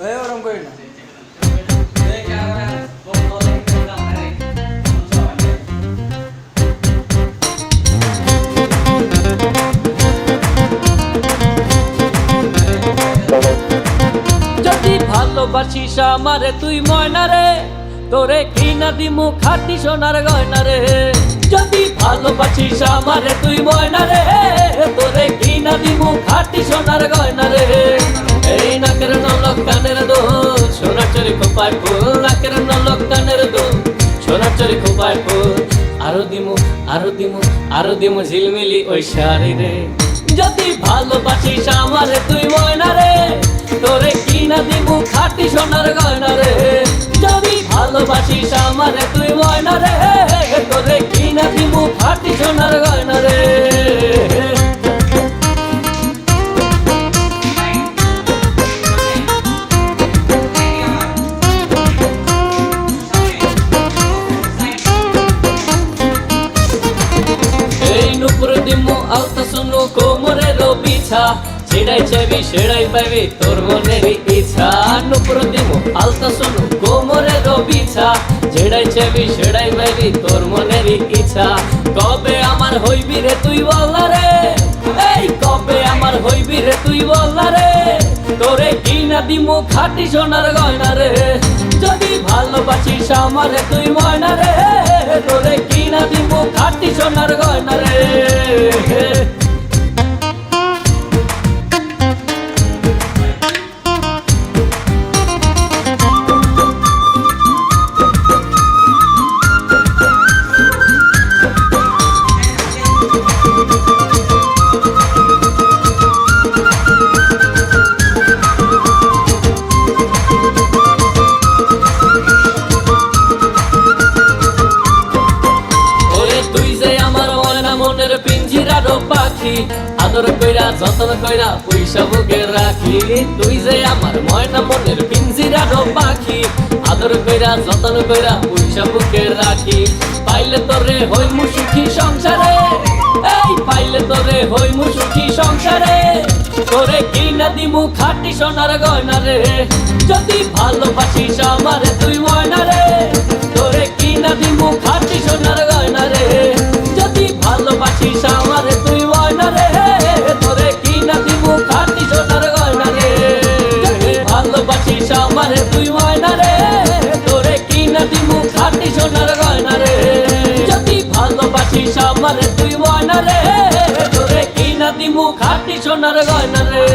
ওরকম করি না। যদি ভালোবাসিস আমারে তুই ময়না রে, তোরে কিনা দিমু খাঁটি সোনার গয়না রে। যদি ভালোবাসিস আমারে তুই ময়না রে, তোরে কিনা দিমু খাঁটি সোনার গয়না রে। এই নাকের নলক কানের দোল, সোনার চরি খোপায় ফুল, নাকের নলক কানের দোল, সোনার চরি খোপায় ফুল। আরো দিমু আরো দিমু আরো দিমু ঝিলমিলি ওই শাড়ি রে। যদি ভালোবাসিস আমারে তুই ময়না রে, তোরে কিনা দিমু খাঁটি সোনার গয়না রে। যদি ভালোবাসিস আমারে তুই ময়না রে, তোরে কিনা দিমু খাঁটি সোনার গয়না রে। এই নুপুর দিমু আলতা শুনু কোমরের বিছা, ছেড়াই চাইবি সেড়াই পাইবি তোর মনের ইচ্ছা। নুপুর দিমু আলতা শুনু কোমরের বিছা, ছেড়াই চাইবি সেড়াই পাইবি তোর মনের ইচ্ছা। কবে আমার হইবি রে তুই বললা রে, এই কবে আমার হইবি রে তুই বললা রে। তোরে কিনা দিমু খাঁটি সোনার গয়না রে। যদি ভালোবাসিস আমারে তুই ময়না রে, তোরে কিনা দিমু খাঁটি সোনার গয়না রে। মনের পিঞ্জিরার পাখি, আদর কইরা যতন কইরা পয়সা বুকে রাখি। তুই যে আমার ময়না মনের পিঞ্জিরার পাখি, আদর কইরা যতন কইরা পয়সা বুকে রাখি। পাইলে তোরে হইমু সুখী সংসারে, এই পাইলে তোরে হইমু সুখী সংসারে। তোরে কিনা দিমু খাঁটি সোনার গয়না রে। যদি ভালোবাসিস আমারে তুই ময়না রে, তোরে কিনা দিমু খাঁটি সোনার গয়না রে। যদি ভালোবাসিস আমারে তুই ময়না রে, তোরে কিনা দিমু খাঁটি সোনার গয়না রে। যদি ভালোবাসিস আমারে তুই ময়না রে, তোরে কিনা দিমু খাঁটি সোনার গয়না রে। যদি ভালোবাসিস আমারে তুই ময়না রে, তোরে কিনা দিমু খাঁটি সোনার গয়না রে।